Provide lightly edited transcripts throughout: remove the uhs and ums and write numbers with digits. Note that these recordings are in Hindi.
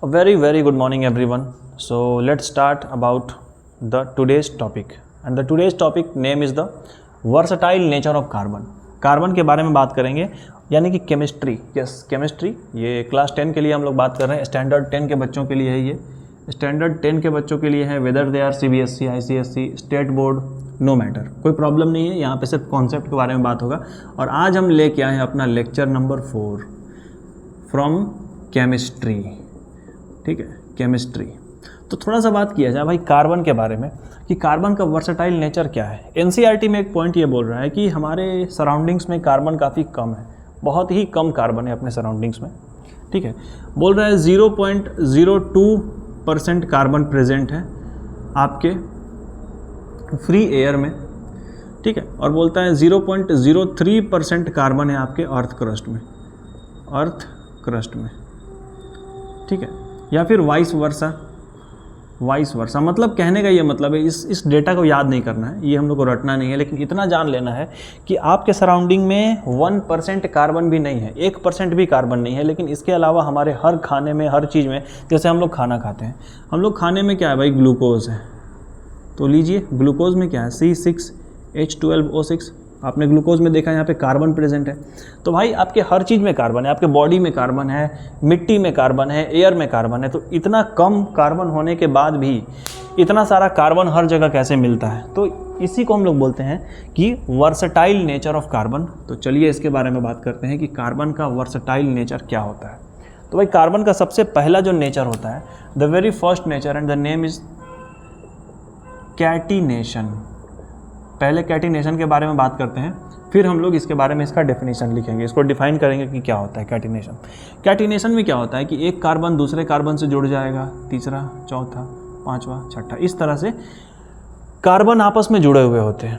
A very good morning everyone. So let's start about the today's topic and the today's topic name is the versatile nature of carbon. Carbon के बारे में बात करेंगे यानी कि केमिस्ट्री. यस केमिस्ट्री, ये क्लास 10 के लिए हम लोग बात कर रहे हैं. स्टैंडर्ड 10 के बच्चों के लिए है. ये स्टैंडर्ड 10 के बच्चों के लिए है. Whether they are CBSE, ICSE, state board, no matter, कोई प्रॉब्लम नहीं है. यहाँ पे सिर्फ कॉन्सेप्ट के बारे में बात होगा. और आज हम लेके आए हैं अपना लेक्चर नंबर 4 फ्रॉम केमिस्ट्री. ठीक है, केमिस्ट्री. तो थोड़ा सा बात किया जाए भाई कार्बन के बारे में कि कार्बन का वर्सेटाइल नेचर क्या है. NCERT में एक पॉइंट ये बोल रहा है कि हमारे सराउंडिंग्स में कार्बन काफ़ी कम है, बहुत ही कम कार्बन है अपने सराउंडिंग्स में. ठीक है, बोल रहा है 0.02% कार्बन प्रेजेंट है आपके फ्री एयर में. ठीक है, और बोलता है 0.03% कार्बन है आपके अर्थ क्रस्ट में. ठीक है, या फिर वाइस वर्सा. मतलब कहने का ये मतलब है, इस डेटा को याद नहीं करना है, ये हम लोग को रटना नहीं है, लेकिन इतना जान लेना है कि आपके सराउंडिंग में 1% कार्बन भी नहीं है, 1% भी कार्बन नहीं है. लेकिन इसके अलावा हमारे हर खाने में, हर चीज़ में, जैसे हम लोग खाना खाते हैं, हम लोग खाने में क्या है भाई, ग्लूकोज है. तो लीजिए ग्लूकोज में क्या है, C6H12O6. आपने ग्लूकोज में देखा यहाँ पे कार्बन प्रेजेंट है. तो भाई आपके हर चीज़ में कार्बन है, आपके बॉडी में कार्बन है, मिट्टी में कार्बन है, एयर में कार्बन है. तो इतना कम कार्बन होने के बाद भी इतना सारा कार्बन हर जगह कैसे मिलता है? तो इसी को हम लोग बोलते हैं कि वर्सेटाइल नेचर ऑफ कार्बन. तो चलिए इसके बारे में बात करते हैं कि कार्बन का वर्सेटाइल नेचर क्या होता है. तो भाई कार्बन का सबसे पहला जो नेचर होता है, the very first nature, and the name is catenation. पहले कैटिनेशन के बारे में बात करते हैं, फिर हम लोग इसके बारे में इसका डेफिनेशन लिखेंगे, इसको डिफाइन करेंगे कि क्या होता है कैटिनेशन. कैटिनेशन में क्या होता है कि एक कार्बन दूसरे कार्बन से जुड़ जाएगा, तीसरा, चौथा, पांचवा, छठा, इस तरह से कार्बन आपस में जुड़े हुए होते हैं.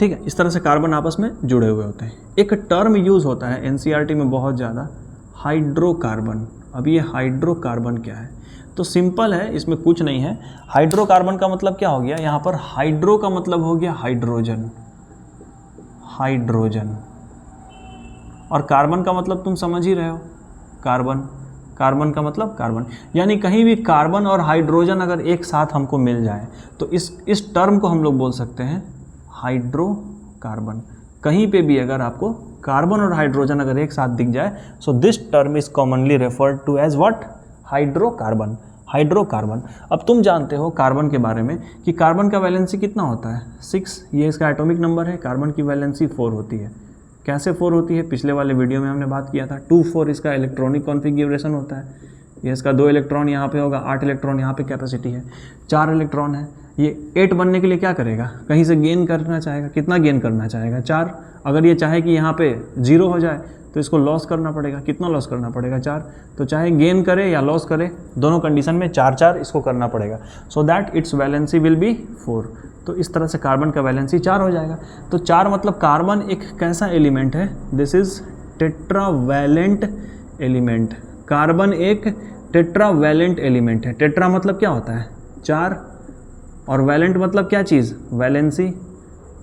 ठीक है, इस तरह से कार्बन आपस में जुड़े हुए होते हैं. एक टर्म यूज़ होता है NCERT में बहुत ज़्यादा, हाइड्रोकार्बन. अब ये हाइड्रोकार्बन क्या है? तो सिंपल है, इसमें कुछ नहीं है. हाइड्रोकार्बन का मतलब क्या हो गया, यहाँ पर हाइड्रो का मतलब हो गया हाइड्रोजन, और कार्बन का मतलब तुम समझ ही रहे हो, कार्बन का मतलब कार्बन. यानी कहीं भी कार्बन और हाइड्रोजन अगर एक साथ हमको मिल जाए तो इस टर्म को हम लोग बोल सकते हैं हाइड्रोकार्बन. कहीं पे भी अगर आपको कार्बन और हाइड्रोजन अगर एक साथ दिख जाए, so this term is commonly referred to as what, hydrocarbon. अब तुम जानते हो कार्बन के बारे में कि कार्बन का वैलेंसी कितना होता है, 6. ये इसका एटॉमिक नंबर है. कार्बन की वैलेंसी 4 होती है. कैसे 4 होती है, पिछले वाले वीडियो में हमने बात किया था. 2-4 इसका इलेक्ट्रॉनिक कॉन्फ़िगरेशन होता है. ये इसका 2 इलेक्ट्रॉन यहाँ पे होगा, 8 इलेक्ट्रॉन यहाँ पे कैपेसिटी है, 4 इलेक्ट्रॉन है. ये 8 बनने के लिए क्या करेगा, कहीं से गेन करना चाहेगा. कितना गेन करना चाहेगा, 4. अगर ये चाहे कि यहाँ पे 0 हो जाए तो इसको लॉस करना पड़ेगा. कितना लॉस करना पड़ेगा, 4. तो चाहे गेन करे या लॉस करे, दोनों कंडीशन में 4 इसको करना पड़ेगा, so that it's valency will be 4. तो इस तरह से कार्बन का वैलेंसी 4 हो जाएगा. तो 4 मतलब कार्बन एक कैसा एलिमेंट है, this is tetravalent element. Carbon एक टेट्रावैलेंट एलिमेंट है. टेट्रा मतलब क्या होता है, 4, और वैलेंट मतलब क्या चीज़, वैलेंसी.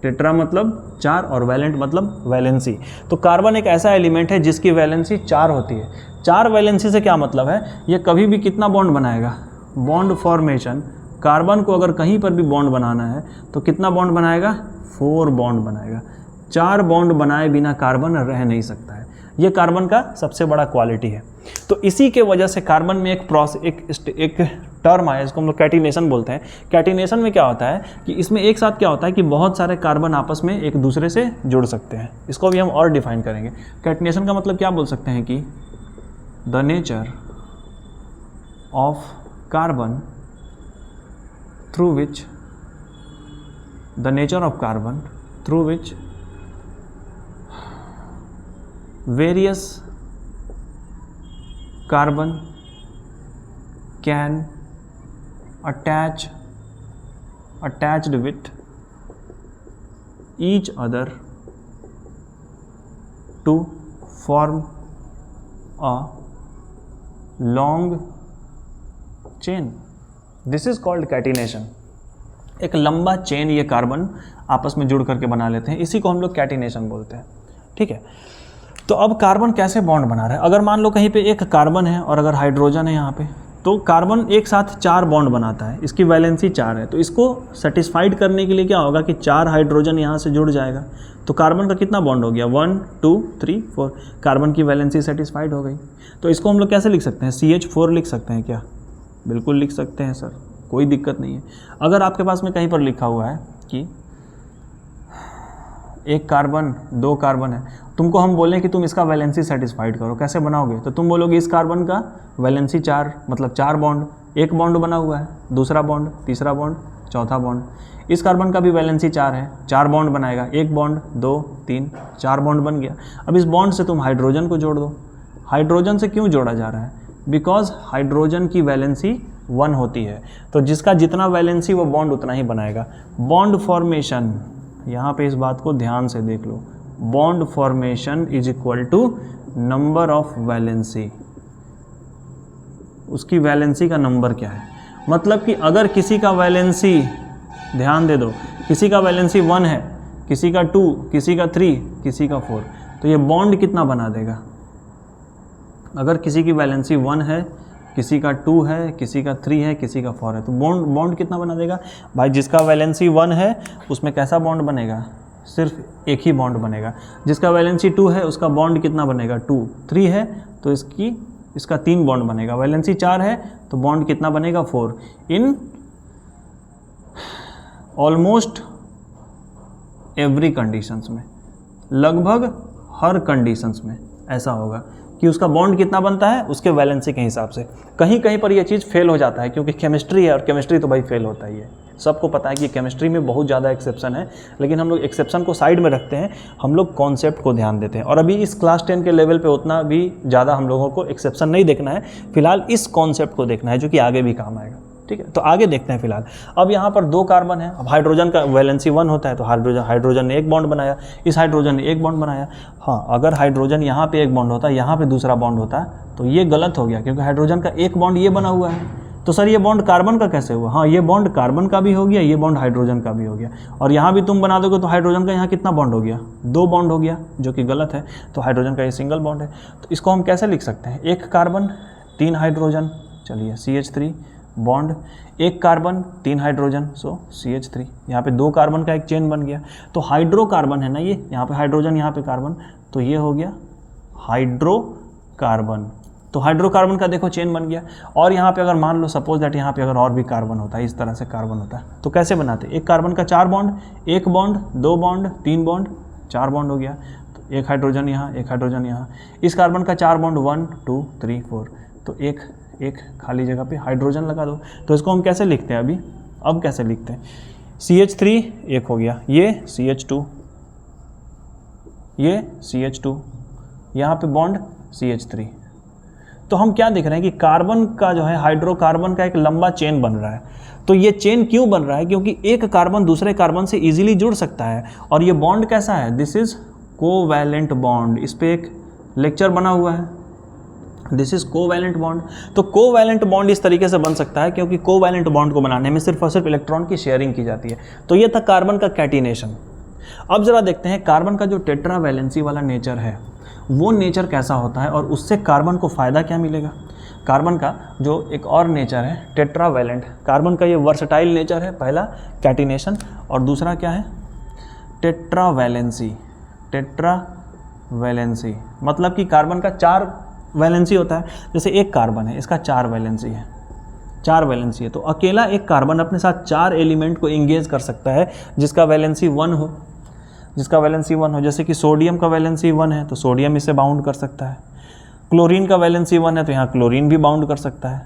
टेट्रा मतलब 4 और वैलेंट मतलब वैलेंसी. तो कार्बन एक ऐसा एलिमेंट है जिसकी वैलेंसी 4 होती है. 4 वैलेंसी से क्या मतलब है, ये कभी भी कितना बॉन्ड बनाएगा, बॉन्ड फॉर्मेशन. कार्बन को अगर कहीं पर भी बॉन्ड बनाना है तो कितना बॉन्ड बनाएगा, 4 बॉन्ड बनाएगा. 4 बॉन्ड बनाए बिना कार्बन रह नहीं सकता है. ये कार्बन का सबसे बड़ा क्वालिटी है. तो इसी के वजह से कार्बन में एक टर्म आया, इसको हम लोग कैटिनेशन बोलते हैं. कैटिनेशन में क्या होता है कि इसमें एक साथ क्या होता है कि बहुत सारे कार्बन आपस में एक दूसरे से जुड़ सकते हैं. इसको भी हम और डिफाइन करेंगे. कैटिनेशन का मतलब क्या बोल सकते हैं कि the nature of carbon through which various carbon can attached with each other to form a long chain. This is called catenation. एक लंबा चेन ये कार्बन आपस में जुड़ करके बना लेते हैं, इसी को हम लोग कैटिनेशन बोलते हैं. ठीक है, तो अब कार्बन कैसे बॉन्ड बना रहा है? अगर मान लो कहीं पे एक कार्बन है और अगर हाइड्रोजन है यहाँ पे, तो कार्बन एक साथ 4 बॉन्ड बनाता है, इसकी वैलेंसी 4 है, तो इसको सेटिस्फाइड करने के लिए क्या होगा कि 4 हाइड्रोजन यहाँ से जुड़ जाएगा, तो कार्बन का कितना बॉन्ड हो गया, 1 2 3 4, कार्बन की वैलेंसी सेटिस्फाइड हो गई। तो इसको हम लोग कैसे लिख सकते हैं, CH4 लिख सकते हैं क्या? बिल्कुल लिख सकते हैं सर, कोई दिक्कत नहीं है। अगर आपके पास में कहीं पर लिखा हुआ है कि एक कार्बन 2 कार्बन है, तुमको हम बोलें कि तुम इसका वैलेंसी सेटिस्फाइड करो, कैसे बनाओगे? तो तुम बोलोगे इस कार्बन का वैलेंसी 4, मतलब 4 बॉन्ड, एक बॉन्ड बना हुआ है, दूसरा बॉन्ड, तीसरा बॉन्ड, चौथा बॉन्ड। इस कार्बन का भी वैलेंसी 4 है, 4 बॉन्ड बनाएगा, एक बॉन्ड 2 3 4 बॉन्ड बन गया। अब इस बॉन्ड से तुम हाइड्रोजन को जोड़ दो। हाइड्रोजन से क्यों जोड़ा जा रहा है? बिकॉज हाइड्रोजन की वैलेंसी 1 होती है, तो जिसका जितना वैलेंसी वो बॉन्ड उतना ही बनाएगा। बॉन्ड फॉर्मेशन, यहाँ पे इस बात को ध्यान से देख लो, bond formation is equal to number of valency, उसकी वैलेंसी का नंबर क्या है। मतलब कि अगर किसी का वैलेंसी, ध्यान दे दो, किसी का वैलेंसी 1 है, किसी का 2, किसी का 3, किसी का 4, तो ये बॉन्ड कितना बना देगा? अगर किसी की वैलेंसी 1 है, किसी का 2 है, किसी का 3 है, किसी का 4 है, तो बॉन्ड कितना बना देगा भाई? जिसका वैलेंसी 1 है उसमें कैसा बॉन्ड बनेगा? सिर्फ एक ही बॉन्ड बनेगा। जिसका वैलेंसी 2 है उसका बॉन्ड कितना बनेगा? 2। 3 है तो इसका 3 बॉन्ड बनेगा। वैलेंसी 4 है तो बॉन्ड कितना बनेगा? 4। इन ऑलमोस्ट एवरी कंडीशंस में, लगभग हर कंडीशंस में ऐसा होगा कि उसका बॉन्ड कितना बनता है उसके वैलेंसी के हिसाब से। कहीं कहीं पर यह चीज़ फेल हो जाता है क्योंकि केमिस्ट्री है, और केमिस्ट्री तो भाई फेल होता ही है, सबको पता है कि केमिस्ट्री में बहुत ज़्यादा एक्सेप्शन है, लेकिन हम लोग एक्सेप्शन को साइड में रखते हैं, हम लोग कॉन्सेप्ट को ध्यान देते हैं। और अभी इस क्लास 10 के लेवल पे उतना भी ज़्यादा हम लोगों को एक्सेप्शन नहीं देखना है, फिलहाल इस कॉन्सेप्ट को देखना है जो कि आगे भी काम आएगा। ठीक है, तो आगे देखते हैं फिलहाल। अब यहाँ पर 2 कार्बन है, अब हाइड्रोजन का वैलेंसी 1 होता है, तो हाइड्रोजन ने एक बॉन्ड बनाया, इस हाइड्रोजन ने एक बॉन्ड बनाया। हाँ, अगर हाइड्रोजन यहाँ पे एक बॉन्ड होता है, यहाँ पे दूसरा बॉन्ड होता है, तो ये गलत हो गया क्योंकि हाइड्रोजन का एक बॉन्ड ये बना हुआ है। तो सर ये बॉन्ड कार्बन का कैसे हुआ? हाँ, ये बॉन्ड कार्बन का भी हो गया, ये बॉन्ड हाइड्रोजन का भी हो गया, और यहाँ भी तुम बना दोगे तो हाइड्रोजन का यहाँ कितना बॉन्ड हो गया? 2 बॉन्ड हो गया, जो कि गलत है। तो हाइड्रोजन का ये सिंगल बॉन्ड है, तो इसको हम कैसे लिख सकते हैं? एक कार्बन 3 हाइड्रोजन, चलिए CH3 बॉन्ड, एक कार्बन 3 हाइड्रोजन, सो CH3। यहाँ पे 2 कार्बन का एक चेन बन गया, तो हाइड्रोकार्बन है ना ये, यहाँ पे हाइड्रोजन, यहाँ पे कार्बन, तो ये हो गया हाइड्रोकार्बन। तो हाइड्रोकार्बन का देखो चेन बन गया। और यहाँ पे अगर मान लो सपोज दैट यहाँ पे अगर और भी कार्बन होता है, इस तरह से कार्बन होता है, तो कैसे बनाते? एक कार्बन का 4 बॉन्ड, एक बॉन्ड, 2 बॉन्ड, 3 बॉन्ड, 4 बॉन्ड हो गया, तो एक हाइड्रोजन यहाँ, एक हाइड्रोजन यहाँ। इस कार्बन का 4 बॉन्ड, 1 2 3 4, तो एक खाली जगह पे हाइड्रोजन लगा दो। तो इसको हम कैसे लिखते हैं अभी? अब कैसे लिखते हैं? CH3 एक हो गया, ये CH2, ये CH2, यहाँ पे बॉन्ड CH3। तो हम क्या देख रहे हैं कि कार्बन का जो है, हाइड्रोकार्बन का एक लंबा चेन बन रहा है। तो ये चेन क्यों बन रहा है? क्योंकि एक कार्बन दूसरे कार्बन से इजीली जुड़ सकता है, और ये बॉन्ड कैसा है? This is covalent bond. इस पे एक लेक्चर बना हुआ है, दिस इज कोवैलेंट बॉन्ड। तो कोवैलेंट बॉन्ड इस तरीके से बन सकता है क्योंकि कोवैलेंट बॉन्ड को बनाने में सिर्फ और सिर्फ इलेक्ट्रॉन की शेयरिंग की जाती है। तो ये था कार्बन का कैटिनेशन। अब जरा देखते हैं कार्बन का जो टेट्रा वैलेंसी वाला नेचर है वो नेचर कैसा होता है, और उससे कार्बन को फ़ायदा क्या मिलेगा। कार्बन का जो एक और नेचर है टेट्रा वैलेंट, कार्बन का ये वर्सटाइल नेचर है, पहला कैटिनेशन, और दूसरा क्या है? Tetra valency. टेट्रा वैलेंसी मतलब कि कार्बन का 4 वैलेंसी होता है। जैसे एक कार्बन है, इसका 4 वैलेंसी है, 4 वैलेंसी है, तो अकेला एक कार्बन अपने साथ 4 एलिमेंट को इंगेज कर सकता है जिसका वैलेंसी 1 हो, जिसका वैलेंसी 1 हो। जैसे कि सोडियम का वैलेंसी 1 है तो सोडियम इसे बाउंड कर सकता है। क्लोरीन का वैलेंसी 1 है तो यहाँ क्लोरीन भी बाउंड कर सकता है।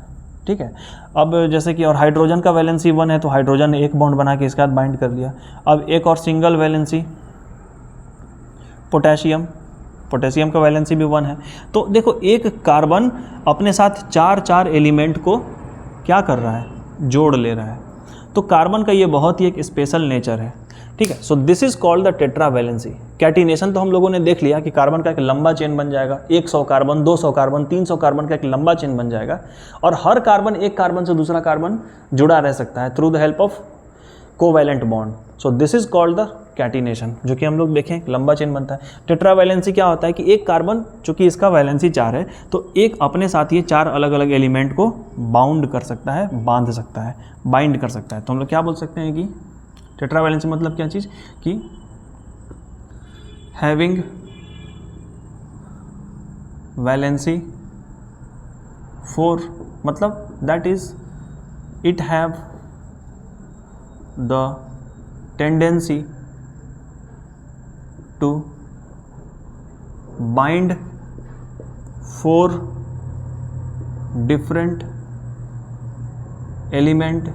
ठीक है, अब जैसे कि और हाइड्रोजन का वैलेंसी 1 है तो हाइड्रोजन ने एक बॉन्ड बना के इसके साथ बाइंड कर लिया। अब एक और सिंगल वैलेंसी पोटेशियम, पोटेशियम का वैलेंसी भी 1 है। तो देखो एक कार्बन अपने साथ 4 एलिमेंट को क्या कर रहा है? जोड़ ले रहा है। तो कार्बन का ये बहुत ही एक स्पेशल नेचर है। ठीक है, so this is called the tetra valency. Catenation तो हम लोगों ने देख लिया कि कार्बन का एक लंबा चेन बन जाएगा, 100 कार्बन, 200 कार्बन, 300 कार्बन का एक लंबा चेन बन जाएगा, और हर कार्बन एक कार्बन से दूसरा कार्बन जुड़ा रह सकता है through the help of covalent bond. So this is called the catenation, जो कि हम लोग देखें एक लंबा चेन बनता है। टेट्रावैलेंसी क्या होता है कि एक कार्बन, चूंकि इसका वैलेंसी 4 है, तो एक अपने साथ ये 4 अलग अलग एलिमेंट को बाउंड कर सकता है, बांध सकता है, बाइंड कर सकता है। तो हम लोग क्या बोल सकते हैं कि टेट्रावैलेंसी मतलब क्या चीज़ कि हैविंग वैलेंसी 4, मतलब that is it have the tendency to bind 4 different element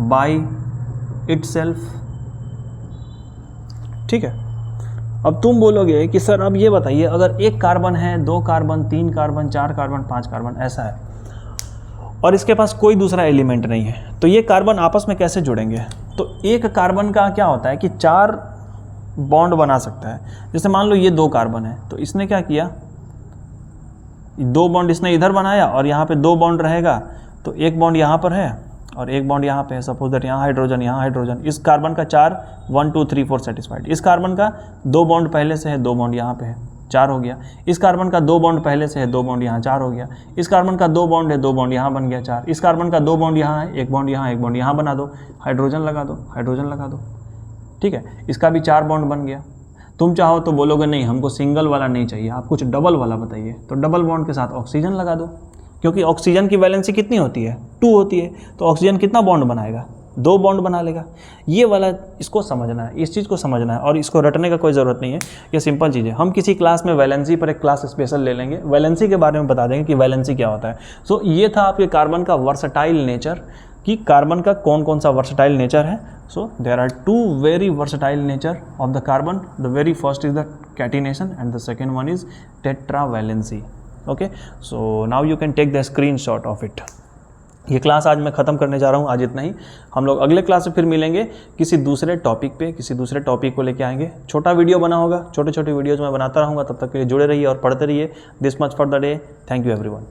by itself। ठीक है, अब तुम बोलोगे कि सर अब ये बताइए, अगर एक कार्बन है, 2 कार्बन, 3 कार्बन, 4 कार्बन, 5 कार्बन ऐसा है और इसके पास कोई दूसरा एलिमेंट नहीं है, तो ये कार्बन आपस में कैसे जुड़ेंगे? तो एक कार्बन का क्या होता है कि 4 बॉन्ड बना सकता है। जैसे मान लो ये 2 कार्बन है, तो इसने क्या किया, 2 बॉन्ड इसने इधर बनाया और यहाँ पे 2 बॉन्ड रहेगा, तो एक बॉन्ड यहाँ पर है और एक बॉन्ड यहाँ पे है। सपोज दैट यहाँ हाइड्रोजन, यहाँ हाइड्रोजन। इस कार्बन का 4 1 2 3 4 सेटिस्फाइड। इस कार्बन का 2 बॉन्ड पहले से है, 2 बॉन्ड यहाँ पे है, 4 हो गया। इस कार्बन का 2 बॉन्ड पहले से है, 2 बॉन्ड यहाँ, 4 हो गया। इस कार्बन का 2 बॉन्ड है, 2 बॉन्ड यहाँ बन गया, 4। इस कार्बन का 2 बॉन्ड यहाँ है, 1 बॉन्ड यहाँ, 1 बॉन्ड यहाँ बना दो, हाइड्रोजन लगा दो, हाइड्रोजन लगा दो। ठीक है, इसका भी 4 बॉन्ड बन गया। तुम चाहो तो बोलोगे नहीं हमको सिंगल वाला नहीं चाहिए, आप कुछ डबल वाला बताइए, तो डबल बॉन्ड के साथ ऑक्सीजन लगा दो, क्योंकि ऑक्सीजन की वैलेंसी कितनी होती है, 2 होती है। तो ऑक्सीजन कितना बॉन्ड बनाएगा, 2 बॉन्ड बना लेगा। ये वाला इसको समझना है, इस चीज़ को समझना है, और इसको रटने का कोई ज़रूरत नहीं है, ये सिंपल चीज़ है। हम किसी क्लास में वैलेंसी पर एक क्लास स्पेशल ले लेंगे, वैलेंसी के बारे में बता देंगे कि वैलेंसी क्या होता है। सो ये था आपके कार्बन का वर्सटाइल नेचर, कि कार्बन का कौन कौन सा वर्सटाइल नेचर है। So there are 2 very versatile nature of the carbon. The very first is the catenation and the second one is tetravalency. Okay, so now you can take the screenshot of it. ये क्लास आज मैं ख़त्म करने जा रहा हूँ, आज इतना ही। हम लोग अगले क्लास में फिर मिलेंगे किसी दूसरे टॉपिक पे, किसी दूसरे टॉपिक को लेके आएंगे। छोटा वीडियो बना होगा, छोटे छोटे वीडियोज़ मैं बनाता रहूँगा, तब तक के लिए जुड़े रहिए और पढ़ते रहिए। This much for the day, thank you everyone.